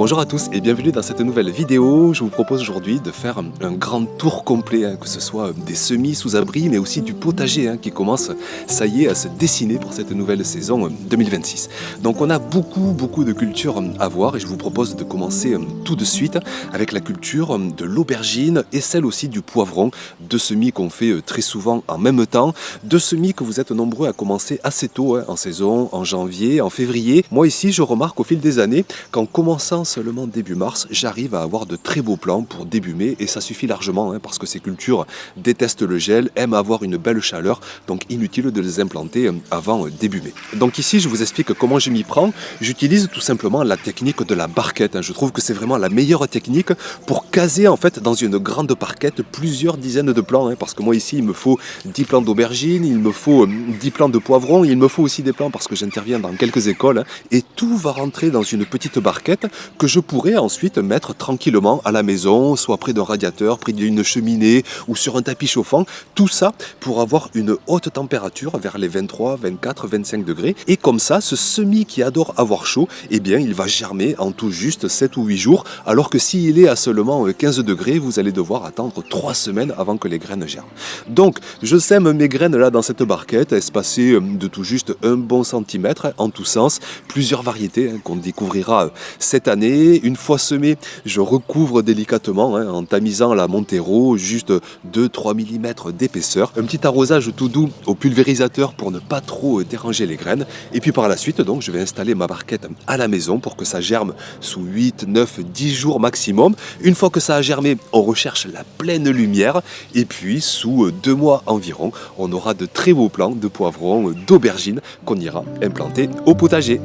Bonjour à tous et bienvenue dans cette nouvelle vidéo. Je vous propose aujourd'hui de faire un grand tour complet, que ce soit des semis sous abri mais aussi du potager qui commence, ça y est, à se dessiner pour cette nouvelle saison 2026. Donc on a beaucoup de cultures à voir et je vous propose de commencer tout de suite avec la culture de l'aubergine et celle aussi du poivron, deux semis qu'on fait très souvent en même temps, deux semis que vous êtes nombreux à commencer assez tôt en saison, en janvier, en février. Moi ici je remarque au fil des années qu'en commençant seulement début mars, j'arrive à avoir de très beaux plants pour début mai et ça suffit largement parce que ces cultures détestent le gel, aiment avoir une belle chaleur, donc inutile de les implanter avant début mai. Donc ici je vous explique comment je m'y prends. J'utilise tout simplement la technique de la barquette. Je trouve que c'est vraiment la meilleure technique pour caser en fait dans une grande barquette plusieurs dizaines de plants parce que moi ici il me faut 10 plants d'aubergine, il me faut 10 plants de poivron, il me faut aussi des plants parce que j'interviens dans quelques écoles et tout va rentrer dans une petite barquette que je pourrais ensuite mettre tranquillement à la maison, soit près d'un radiateur, près d'une cheminée ou sur un tapis chauffant. Tout ça pour avoir une haute température vers les 23, 24, 25 degrés. Et comme ça, ce semis qui adore avoir chaud, eh bien, il va germer en tout juste 7 ou 8 jours. Alors que s'il est à seulement 15 degrés, vous allez devoir attendre 3 semaines avant que les graines germent. Donc, je sème mes graines là dans cette barquette, espacées de tout juste un bon centimètre en tous sens. Plusieurs variétés qu'on découvrira cette année. Une fois semé, je recouvre délicatement en tamisant la Montero, juste 2-3 mm d'épaisseur. Un petit arrosage tout doux au pulvérisateur pour ne pas trop déranger les graines. Et puis par la suite, donc, je vais installer ma barquette à la maison pour que ça germe sous 8, 9, 10 jours maximum. Une fois que ça a germé, on recherche la pleine lumière. Et puis, sous 2 mois environ, on aura de très beaux plants de poivrons, d'aubergines qu'on ira implanter au potager.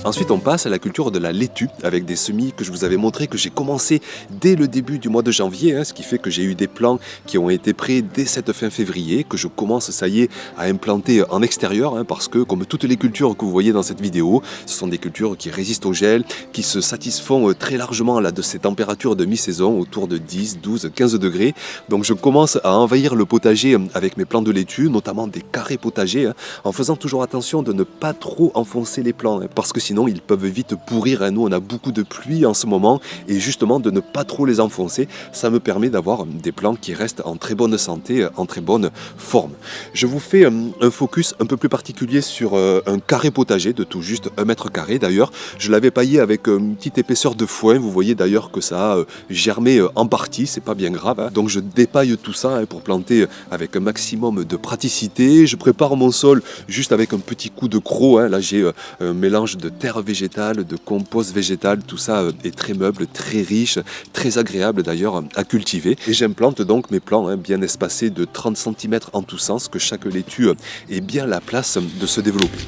Ensuite, on passe à la culture de la laitue avec des semis que je vous avais montré que j'ai commencé dès le début du mois de janvier, ce qui fait que j'ai eu des plants qui ont été prêts dès cette fin février, que je commence, ça y est, à implanter en extérieur parce que, comme toutes les cultures que vous voyez dans cette vidéo, ce sont des cultures qui résistent au gel, qui se satisfont très largement de ces températures de mi-saison, autour de 10, 12, 15 degrés. Donc je commence à envahir le potager avec mes plants de laitue, notamment des carrés potagers, en faisant toujours attention de ne pas trop enfoncer les plants, parce que sinon ils peuvent vite pourrir. Nous on a beaucoup de pluie en ce moment et justement de ne pas trop les enfoncer, ça me permet d'avoir des plants qui restent en très bonne santé, en très bonne forme. Je vous fais un focus un peu plus particulier sur un carré potager de tout juste 1 mètre carré. D'ailleurs je l'avais paillé avec une petite épaisseur de foin, vous voyez d'ailleurs que ça a germé en partie, c'est pas bien grave. Donc je dépaille tout ça pour planter avec un maximum de praticité. Je prépare mon sol juste avec un petit coup de croc, là j'ai un mélange de terre végétale, de compost végétal, tout ça est très meuble, très riche, très agréable d'ailleurs à cultiver. Et j'implante donc mes plants bien espacés de 30 cm en tous sens, que chaque laitue ait bien la place de se développer.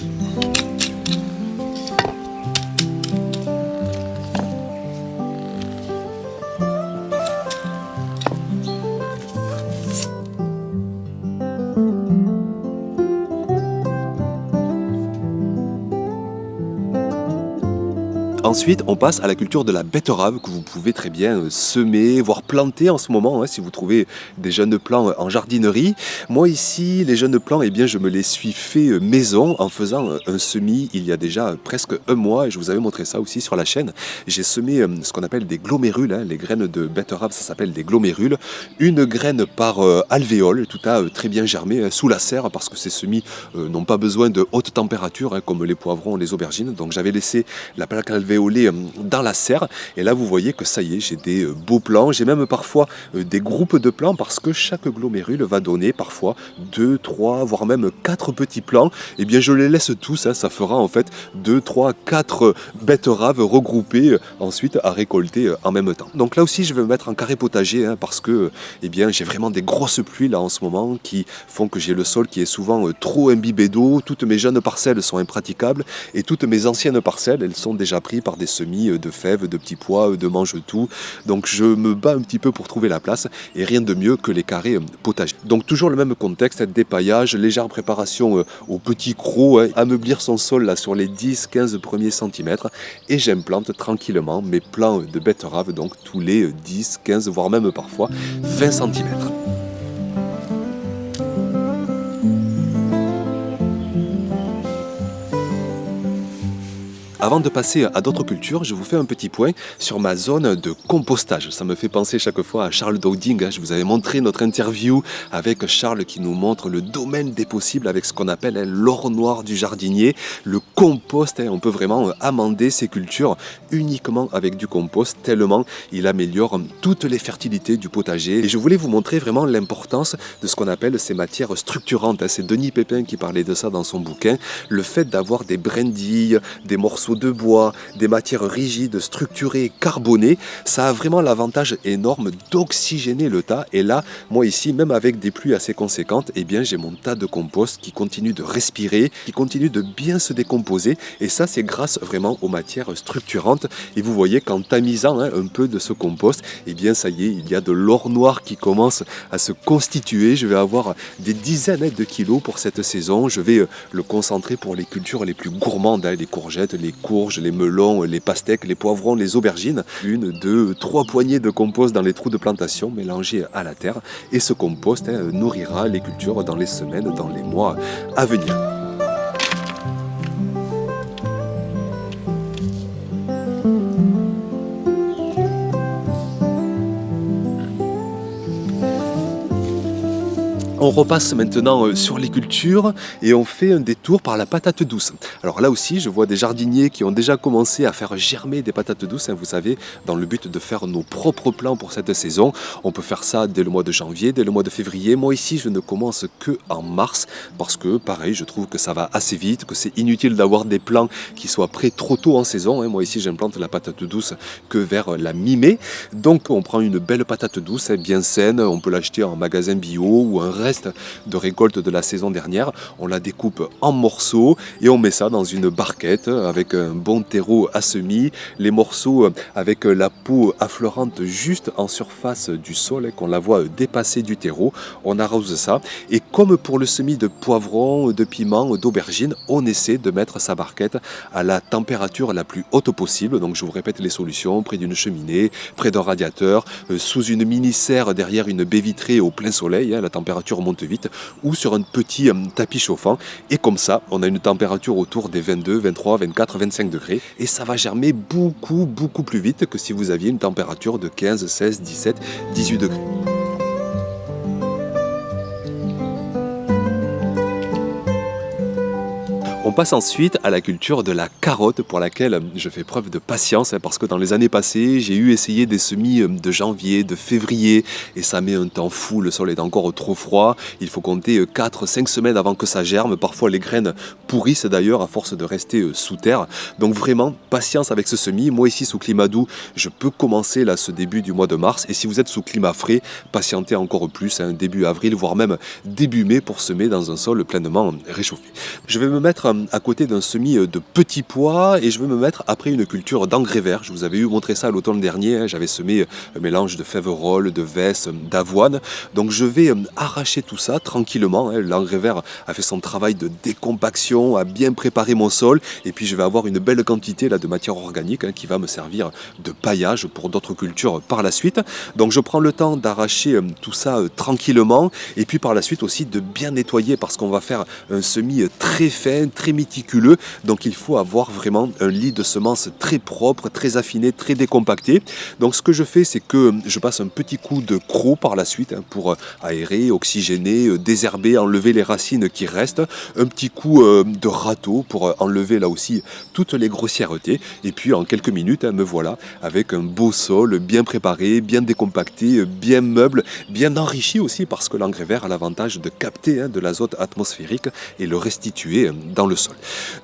Ensuite, on passe à la culture de la betterave que vous pouvez très bien semer, voire planter en ce moment, si vous trouvez des jeunes plants en jardinerie. Moi ici, les jeunes plants, eh bien, je me les suis fait maison en faisant un semis il y a déjà presque 1 mois et je vous avais montré ça aussi sur la chaîne. J'ai semé ce qu'on appelle des glomérules, les graines de betterave, ça s'appelle des glomérules. Une graine par alvéole, tout a très bien germé sous la serre parce que ces semis n'ont pas besoin de haute température comme les poivrons, les aubergines. Donc j'avais laissé la plaque alvéolée dans la serre et là vous voyez que ça y est, j'ai des beaux plants, j'ai même parfois des groupes de plants parce que chaque glomérule va donner parfois 2, 3 voire même 4 petits plants. Et bien je les laisse tous, ça fera en fait 2, 3, 4 betteraves regroupées ensuite à récolter en même temps. Donc là aussi je vais me mettre en carré potager parce que eh bien j'ai vraiment des grosses pluies là en ce moment qui font que j'ai le sol qui est souvent trop imbibé d'eau. Toutes mes jeunes parcelles sont impraticables et toutes mes anciennes parcelles elles sont déjà prises par des semis de fèves, de petits pois, de mange-tout. Donc je me bats un petit peu pour trouver la place et rien de mieux que les carrés potagers. Donc toujours le même contexte, dépaillage, légère préparation au petit croc, ameublir son sol là sur les 10-15 premiers centimètres et j'implante tranquillement mes plants de betterave donc tous les 10, 15 voire même parfois 20 centimètres. Avant de passer à d'autres cultures, je vous fais un petit point sur ma zone de compostage. Ça me fait penser chaque fois à Charles Dowding, hein. Je vous avais montré notre interview avec Charles qui nous montre le domaine des possibles avec ce qu'on appelle l'or noir du jardinier, le compost. On peut vraiment amender ses cultures uniquement avec du compost, tellement il améliore toutes les fertilités du potager. Et je voulais vous montrer vraiment l'importance de ce qu'on appelle ces matières structurantes. C'est Denis Pépin qui parlait de ça dans son bouquin. Le fait d'avoir des brindilles, des morceaux de bois, des matières rigides, structurées, carbonées, ça a vraiment l'avantage énorme d'oxygéner le tas. Et là, moi ici, même avec des pluies assez conséquentes, eh bien j'ai mon tas de compost qui continue de respirer, qui continue de bien se décomposer. Et ça, c'est grâce vraiment aux matières structurantes. Et vous voyez qu'en tamisant un peu de ce compost, eh bien ça y est, il y a de l'or noir qui commence à se constituer. Je vais avoir des dizaines de kilos pour cette saison. Je vais le concentrer pour les cultures les plus gourmandes, les courgettes, les courges, les melons, les pastèques, les poivrons, les aubergines. 1, 2, 3 poignées de compost dans les trous de plantation mélangés à la terre. Et ce compost nourrira les cultures dans les semaines, dans les mois à venir. On repasse maintenant sur les cultures et on fait un détour par la patate douce. Alors là aussi, je vois des jardiniers qui ont déjà commencé à faire germer des patates douces, vous savez, dans le but de faire nos propres plants pour cette saison. On peut faire ça dès le mois de janvier, dès le mois de février. Moi ici, je ne commence que en mars parce que, pareil, je trouve que ça va assez vite, que c'est inutile d'avoir des plants qui soient prêts trop tôt en saison. Moi ici, j'implante la patate douce que vers la mi-mai. Donc on prend une belle patate douce, bien saine, on peut l'acheter en magasin bio ou un reste de récolte de la saison dernière. On la découpe en morceaux et on met ça dans une barquette avec un bon terreau à semis, les morceaux avec la peau affleurante juste en surface du sol, qu'on la voit dépasser du terreau. On arrose ça et comme pour le semis de poivrons, de piments, d'aubergines, on essaie de mettre sa barquette à la température la plus haute possible. Donc je vous répète les solutions: près d'une cheminée, près d'un radiateur, sous une mini-serre derrière une baie vitrée au plein soleil, la température monte vite, ou sur un petit tapis chauffant. Et comme ça, on a une température autour des 22, 23, 24, 25 degrés. Et ça va germer beaucoup plus vite que si vous aviez une température de 15, 16, 17, 18 degrés. On passe ensuite à la culture de la carotte pour laquelle je fais preuve de patience parce que dans les années passées, j'ai essayé des semis de janvier, de février et ça met un temps fou, le sol est encore trop froid, il faut compter 4-5 semaines avant que ça germe, parfois les graines pourrissent d'ailleurs à force de rester sous terre. Donc vraiment, patience avec ce semis. Moi ici sous climat doux, je peux commencer là ce début du mois de mars et si vous êtes sous climat frais, patientez encore plus, début avril, voire même début mai pour semer dans un sol pleinement réchauffé. Je vais me mettre à côté d'un semis de petits pois et je vais me mettre après une culture d'engrais verts. Je vous avais montré ça l'automne dernier, j'avais semé un mélange de fèves-rolles, de vesses, d'avoine. Donc je vais arracher tout ça tranquillement. L'engrais vert a fait son travail de décompaction, a bien préparé mon sol et puis je vais avoir une belle quantité là, de matière organique qui va me servir de paillage pour d'autres cultures par la suite. Donc je prends le temps d'arracher tout ça tranquillement et puis par la suite aussi de bien nettoyer parce qu'on va faire un semis très fin, très méticuleux, donc il faut avoir vraiment un lit de semences très propre, très affiné, très décompacté. Donc ce que je fais, c'est que je passe un petit coup de croc par la suite pour aérer, oxygéner, désherber, enlever les racines qui restent, un petit coup de râteau pour enlever là aussi toutes les grossièretés, et puis en quelques minutes, me voilà avec un beau sol bien préparé, bien décompacté, bien meuble, bien enrichi aussi parce que l'engrais vert a l'avantage de capter de l'azote atmosphérique et le restituer dans le sol.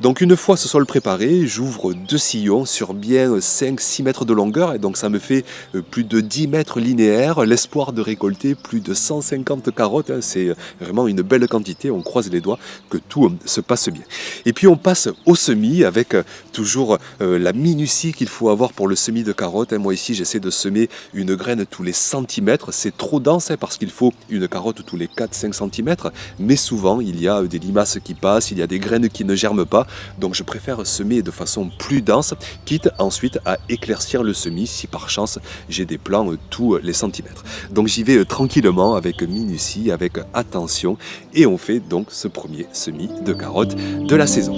Donc une fois ce sol préparé, j'ouvre 2 sillons sur bien 5-6 mètres de longueur et donc ça me fait plus de 10 mètres linéaires, l'espoir de récolter plus de 150 carottes, c'est vraiment une belle quantité, on croise les doigts que tout se passe bien. Et puis on passe au semis avec toujours la minutie qu'il faut avoir pour le semis de carottes. Moi ici j'essaie de semer une graine tous les centimètres, c'est trop dense parce qu'il faut une carotte tous les 4-5 centimètres, mais souvent il y a des limaces qui passent, il y a des graines qui ne germent pas, donc je préfère semer de façon plus dense, quitte ensuite à éclaircir le semis si par chance j'ai des plants tous les centimètres. Donc j'y vais tranquillement, avec minutie, avec attention, et on fait donc ce premier semis de carottes de la saison.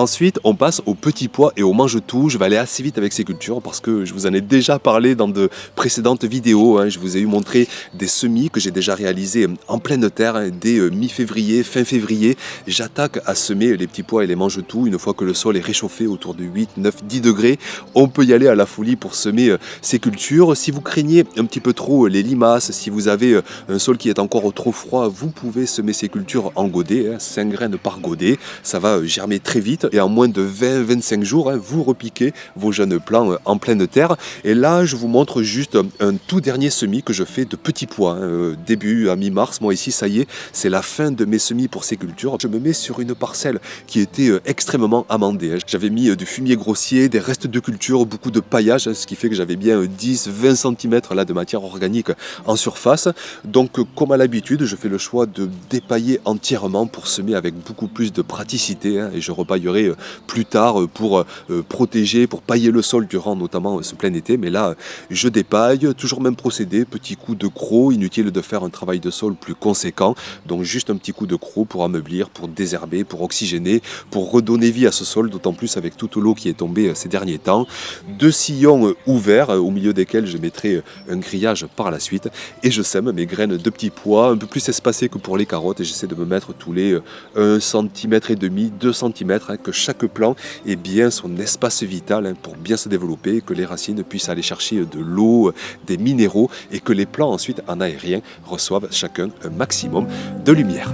Ensuite, on passe aux petits pois et aux mange-tout. Je vais aller assez vite avec ces cultures parce que je vous en ai déjà parlé dans de précédentes vidéos. Je vous ai eu montré des semis que j'ai déjà réalisés en pleine terre dès mi-février, fin février. J'attaque à semer les petits pois et les mange-tout. Une fois que le sol est réchauffé autour de 8, 9, 10 degrés, on peut y aller à la folie pour semer ces cultures. Si vous craignez un petit peu trop les limaces, si vous avez un sol qui est encore trop froid, vous pouvez semer ces cultures en godet, 5 graines par godet. Ça va germer très vite et en moins de 20-25 jours, vous repiquez vos jeunes plants en pleine terre. Et là, je vous montre juste un tout dernier semis que je fais de petits pois. Début à mi-mars, moi ici, ça y est, c'est la fin de mes semis pour ces cultures. Je me mets sur une parcelle qui était extrêmement amendée. J'avais mis du fumier grossier, des restes de culture, beaucoup de paillage, ce qui fait que j'avais bien 10-20 cm là, de matière organique en surface. Donc, comme à l'habitude, je fais le choix de dépailler entièrement pour semer avec beaucoup plus de praticité. Et je repaillerai plus tard pour protéger, pour pailler le sol durant notamment ce plein été. Mais là, je dépaille, toujours même procédé, petit coup de croc, inutile de faire un travail de sol plus conséquent. Donc juste un petit coup de croc pour ameublir, pour désherber, pour oxygéner, pour redonner vie à ce sol, d'autant plus avec toute l'eau qui est tombée ces derniers temps. 2 sillons ouverts, au milieu desquels je mettrai un grillage par la suite. Et je sème mes graines de petits pois, un peu plus espacées que pour les carottes. Et j'essaie de me mettre tous les 1,5 cm, 2 cm, que chaque plant ait bien son espace vital pour bien se développer, que les racines puissent aller chercher de l'eau, des minéraux et que les plants ensuite en aérien reçoivent chacun un maximum de lumière.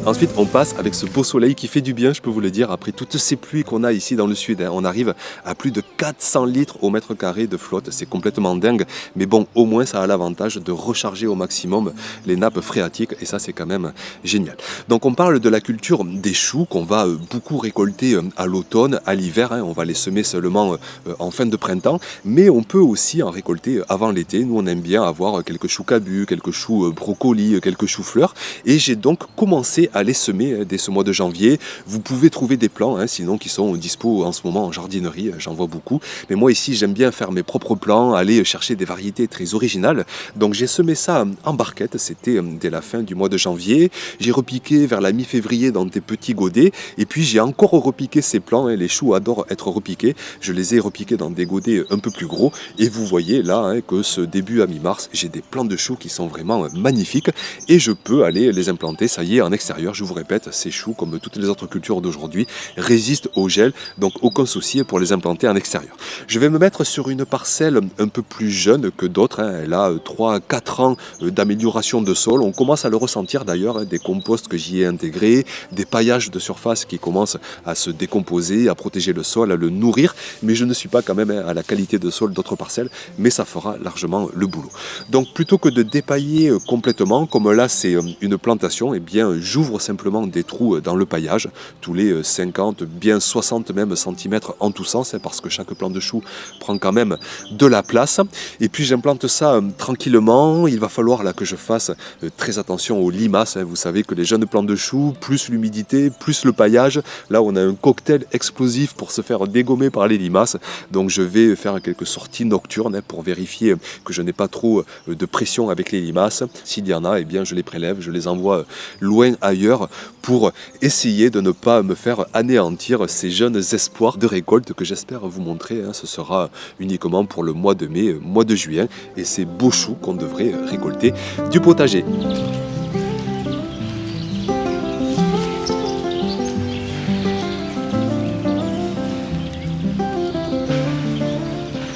Ensuite, on passe avec ce beau soleil qui fait du bien, je peux vous le dire, après toutes ces pluies qu'on a ici dans le sud. On arrive à plus de 400 litres au mètre carré de flotte, c'est complètement dingue. Mais bon, au moins ça a l'avantage de recharger au maximum les nappes phréatiques et ça c'est quand même génial. Donc on parle de la culture des choux qu'on va beaucoup récolter à l'automne, à l'hiver. On va les semer seulement en fin de printemps, mais on peut aussi en récolter avant l'été. Nous on aime bien avoir quelques choux cabus, quelques choux brocolis, quelques choux fleurs. Et j'ai donc commencé à les semer dès ce mois de janvier. Vous pouvez trouver des plants, sinon qui sont dispo en ce moment en jardinerie, j'en vois beaucoup. Mais moi ici, j'aime bien faire mes propres plants, aller chercher des variétés très originales. Donc j'ai semé ça en barquette, c'était dès la fin du mois de janvier. J'ai repiqué vers la mi-février dans des petits godets. Et puis j'ai encore repiqué ces plants, les choux adorent être repiqués. Je les ai repiqués dans des godets un peu plus gros. Et vous voyez là que ce début à mi-mars, j'ai des plants de choux qui sont vraiment magnifiques. Et je peux aller les implanter, ça y est, en extérieur. Je vous répète, ces choux, comme toutes les autres cultures d'aujourd'hui, résistent au gel, donc aucun souci pour les implanter en extérieur. Je vais me mettre sur une parcelle un peu plus jeune que d'autres. Elle a 3-4 ans d'amélioration de sol. On commence à le ressentir d'ailleurs, des composts que j'y ai intégrés, des paillages de surface qui commencent à se décomposer, à protéger le sol, à le nourrir. Mais je ne suis pas quand même à la qualité de sol d'autres parcelles, mais ça fera largement le boulot. Donc plutôt que de dépailler complètement, comme là c'est une plantation, eh bien j'ouvre simplement des trous dans le paillage, tous les 50, bien 60 même centimètres en tous sens, parce que chaque plant de chou prend quand même de la place. Et puis j'implante ça tranquillement. Il va falloir là que je fasse très attention aux limaces. Vous savez que les jeunes plants de chou, plus l'humidité, plus le paillage, là on a un cocktail explosif pour se faire dégommer par les limaces. Donc je vais faire quelques sorties nocturnes pour vérifier que je n'ai pas trop de pression avec les limaces. S'il y en a, eh bien je les prélève, je les envoie loin ailleurs pour essayer de ne pas me faire anéantir ces jeunes espoirs de récolte que j'espère vous montrer. Ce sera uniquement pour le mois de mai, mois de juin et ces beaux choux qu'on devrait récolter du potager.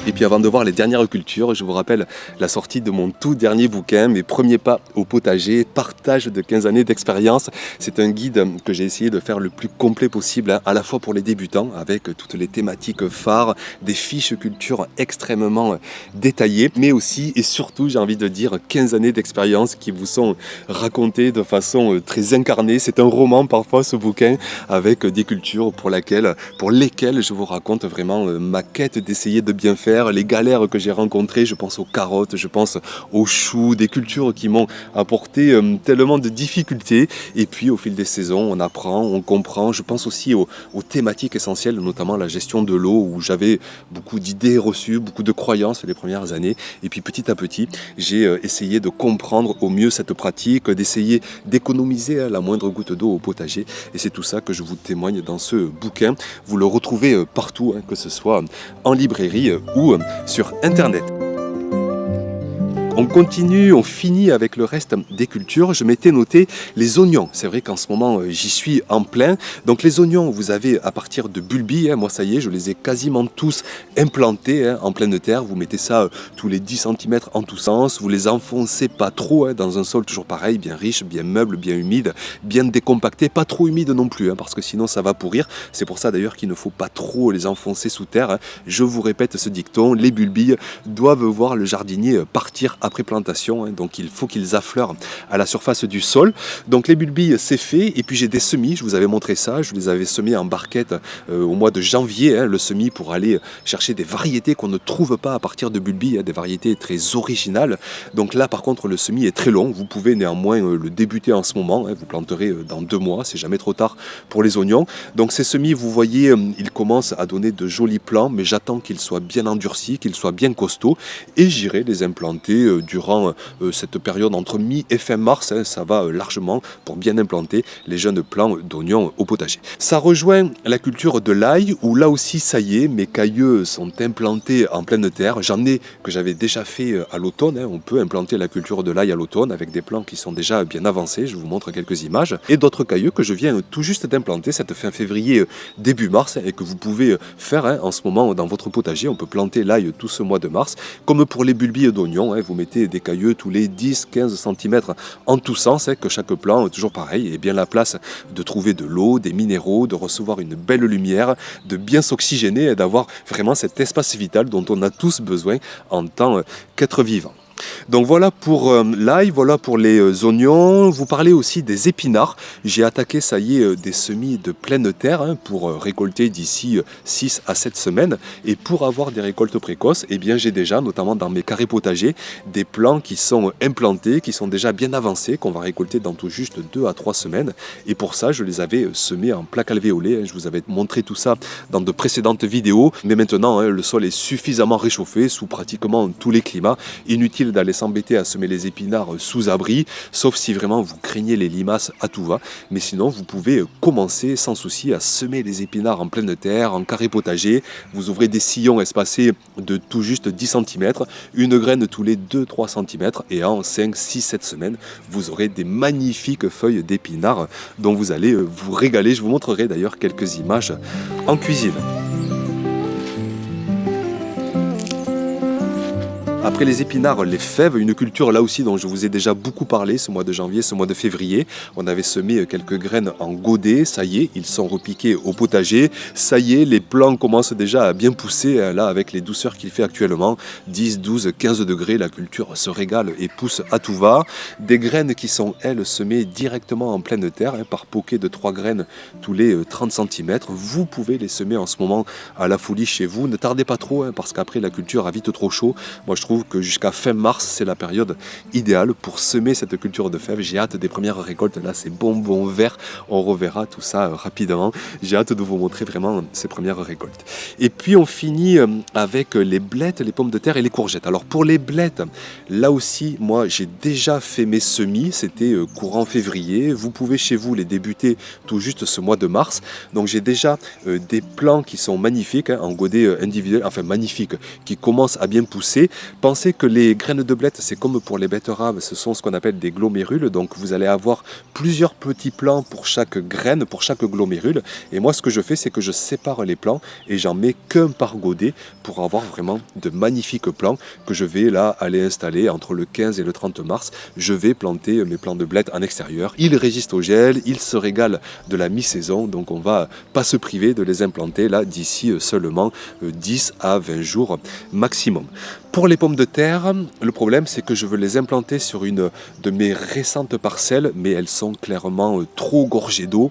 Et puis avant de voir les dernières cultures, je vous rappelle la sortie de mon tout dernier bouquin, Mes premiers pas au potager, partage de 15 années d'expérience. C'est un guide que j'ai essayé de faire le plus complet possible, à la fois pour les débutants, avec toutes les thématiques phares, des fiches culture extrêmement détaillées, mais aussi et surtout, j'ai envie de dire, 15 années d'expérience qui vous sont racontées de façon très incarnée. C'est un roman parfois, ce bouquin, avec des cultures pour lesquelles je vous raconte vraiment ma quête d'essayer de bien faire, travers les galères que j'ai rencontrées, je pense aux carottes, je pense aux choux, des cultures qui m'ont apporté tellement de difficultés. Et puis au fil des saisons, on apprend, on comprend. Je pense aussi aux thématiques essentielles, notamment la gestion de l'eau, où j'avais beaucoup d'idées reçues, beaucoup de croyances les premières années. Et puis petit à petit, j'ai essayé de comprendre au mieux cette pratique, d'essayer d'économiser la moindre goutte d'eau au potager. Et c'est tout ça que je vous témoigne dans ce bouquin. Vous le retrouvez partout, que ce soit en librairie ou sur Internet. On continue, on finit avec le reste des cultures. Je m'étais noté les oignons. C'est vrai qu'en ce moment, j'y suis en plein. Donc les oignons, vous avez à partir de bulbis. Moi, ça y est, je les ai quasiment tous implantés en pleine terre. Vous mettez ça tous les 10 cm en tous sens. Vous les enfoncez pas trop dans un sol toujours pareil, bien riche, bien meuble, bien humide, bien décompacté. Pas trop humide non plus, parce que sinon ça va pourrir. C'est pour ça d'ailleurs qu'il ne faut pas trop les enfoncer sous terre. Je vous répète ce dicton, les bulbilles doivent voir le jardinier partir après plantation, donc il faut qu'ils affleurent à la surface du sol. Donc les bulbilles, c'est fait. Et puis j'ai des semis, je vous avais montré ça, je les avais semés en barquette au mois de janvier, le semis pour aller chercher des variétés qu'on ne trouve pas à partir de bulbilles, des variétés très originales. Donc là par contre le semis est très long, vous pouvez néanmoins le débuter en ce moment, vous planterez dans 2 mois, c'est jamais trop tard pour les oignons. Donc ces semis, vous voyez, ils commencent à donner de jolis plants, mais j'attends qu'ils soient bien endurcis, qu'ils soient bien costauds, et j'irai les implanter durant cette période entre mi et fin mars, ça va largement pour bien implanter les jeunes plants d'oignons au potager. Ça rejoint la culture de l'ail, où là aussi ça y est, mes cailleux sont implantés en pleine terre. J'en ai que j'avais déjà fait à l'automne, on peut implanter la culture de l'ail à l'automne avec des plants qui sont déjà bien avancés, je vous montre quelques images, et d'autres cailleux que je viens tout juste d'implanter cette fin février, début mars, et que vous pouvez faire en ce moment dans votre potager. On peut planter l'ail tout ce mois de mars, comme pour les bulbilles d'oignons, vous mettez des cailleux tous les 10-15 cm en tous sens, que chaque plant, toujours pareil, ait bien la place de trouver de l'eau, des minéraux, de recevoir une belle lumière, de bien s'oxygéner et d'avoir vraiment cet espace vital dont on a tous besoin en tant qu'être vivant. Donc voilà pour l'ail, voilà pour les oignons. Vous parlez aussi des épinards. J'ai attaqué, ça y est, des semis de pleine terre pour récolter d'ici 6 à 7 semaines. Et pour avoir des récoltes précoces, eh bien, j'ai déjà, notamment dans mes carrés potagers, des plants qui sont implantés, qui sont déjà bien avancés, qu'on va récolter dans tout juste 2 à 3 semaines. Et pour ça, je les avais semés en plaques alvéolées. Je vous avais montré tout ça dans de précédentes vidéos. Mais maintenant, le sol est suffisamment réchauffé sous pratiquement tous les climats. Inutile d'aller s'embêter à semer les épinards sous abri, sauf si vraiment vous craignez les limaces à tout va. Mais sinon, vous pouvez commencer sans souci à semer les épinards en pleine terre, en carré potager. Vous ouvrez des sillons espacés de tout juste 10 cm, une graine tous les 2-3 cm, et en 5, 6, 7 semaines, vous aurez des magnifiques feuilles d'épinards dont vous allez vous régaler. Je vous montrerai d'ailleurs quelques images en cuisine. Après les épinards, les fèves, une culture là aussi dont je vous ai déjà beaucoup parlé ce mois de janvier, ce mois de février. On avait semé quelques graines en godet, ça y est, ils sont repiqués au potager. Ça y est, les plants commencent déjà à bien pousser, là avec les douceurs qu'il fait actuellement. 10, 12, 15 degrés, la culture se régale et pousse à tout va. Des graines qui sont, elles, semées directement en pleine terre, par poquet de 3 graines tous les 30 cm. Vous pouvez les semer en ce moment à la folie chez vous. Ne tardez pas trop, parce qu'après la culture a vite trop chaud. Moi je trouve que jusqu'à fin mars, c'est la période idéale pour semer cette culture de fèves. J'ai hâte des premières récoltes. Là, c'est bonbons verts. On reverra tout ça rapidement. J'ai hâte de vous montrer vraiment ces premières récoltes. Et puis, on finit avec les blettes, les pommes de terre et les courgettes. Alors, pour les blettes, là aussi, moi, j'ai déjà fait mes semis. C'était courant février. Vous pouvez chez vous les débuter tout juste ce mois de mars. Donc, j'ai déjà des plants qui sont magnifiques, en godet individuel, enfin magnifiques, qui commencent à bien pousser. Pensez que les graines de blettes, c'est comme pour les betteraves, ce sont ce qu'on appelle des glomérules. Donc vous allez avoir plusieurs petits plants pour chaque graine, pour chaque glomérule. Et moi, ce que je fais, c'est que je sépare les plants et j'en mets qu'un par godet pour avoir vraiment de magnifiques plants que je vais là aller installer entre le 15 et le 30 mars. Je vais planter mes plants de blettes en extérieur. Ils résistent au gel, ils se régalent de la mi-saison. Donc on va pas se priver de les implanter là d'ici seulement 10 à 20 jours maximum. Pour les pommes de terre, le problème c'est que je veux les implanter sur une de mes récentes parcelles, mais elles sont clairement trop gorgées d'eau.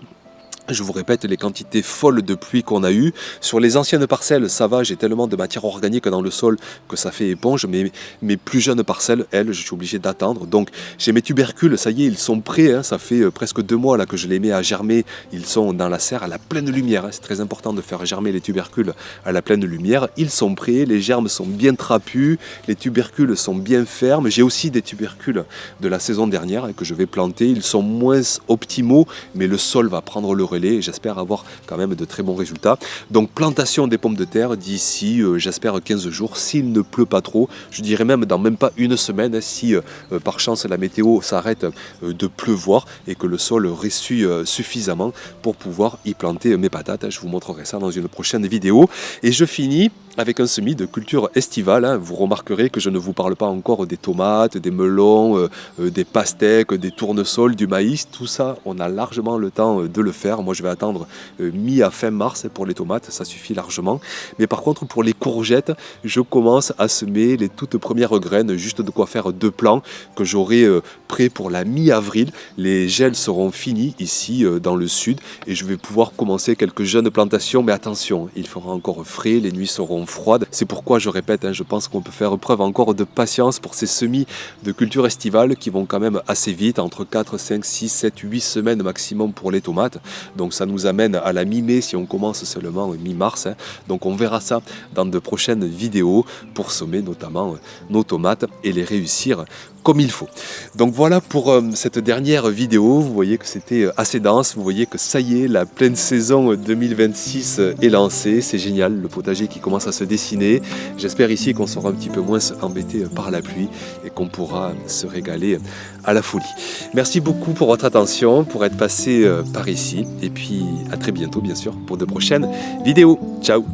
Je vous répète les quantités folles de pluie qu'on a eues. Sur les anciennes parcelles, ça va, j'ai tellement de matière organique dans le sol que ça fait éponge. Mais mes plus jeunes parcelles, elles, je suis obligé d'attendre. Donc j'ai mes tubercules, ça y est, ils sont prêts. Hein. Ça fait presque 2 mois là, que je les mets à germer. Ils sont dans la serre à la pleine lumière. Hein. C'est très important de faire germer les tubercules à la pleine lumière. Ils sont prêts, les germes sont bien trapus, les tubercules sont bien fermes. J'ai aussi des tubercules de la saison dernière hein, que je vais planter. Ils sont moins optimaux, mais le sol va prendre le relais et j'espère avoir quand même de très bons résultats. Donc plantation des pommes de terre d'ici, j'espère 15 jours, s'il ne pleut pas trop. Je dirais même dans même pas une semaine, hein, si par chance la météo s'arrête de pleuvoir et que le sol ressuie suffisamment pour pouvoir y planter mes patates. Je vous montrerai ça dans une prochaine vidéo. Et je finis avec un semis de culture estivale. Hein. Vous remarquerez que je ne vous parle pas encore des tomates, des melons, des pastèques, des tournesols, du maïs. Tout ça, on a largement le temps de le faire. Moi, je vais attendre mi à fin mars pour les tomates, ça suffit largement. Mais par contre, pour les courgettes, je commence à semer les toutes premières graines, juste de quoi faire 2 plants que j'aurai prêts pour la mi-avril. Les gels seront finis ici dans le sud et je vais pouvoir commencer quelques jeunes plantations. Mais attention, il fera encore frais, les nuits seront froides. C'est pourquoi je répète, hein, je pense qu'on peut faire preuve encore de patience pour ces semis de culture estivale qui vont quand même assez vite, entre 4, 5, 6, 7, 8 semaines maximum pour les tomates. Donc ça nous amène à la mi-mai si on commence seulement mi-mars. Hein. Donc on verra ça dans de prochaines vidéos pour semer notamment nos tomates et les réussir comme il faut. Donc voilà pour cette dernière vidéo. Vous voyez que c'était assez dense. Vous voyez que ça y est, la pleine saison 2026 est lancée. C'est génial, le potager qui commence à se dessiner. J'espère ici qu'on sera un petit peu moins embêté par la pluie et qu'on pourra se régaler à la folie. Merci beaucoup pour votre attention, pour être passé par ici. Et puis à très bientôt, bien sûr, pour de prochaines vidéos. Ciao!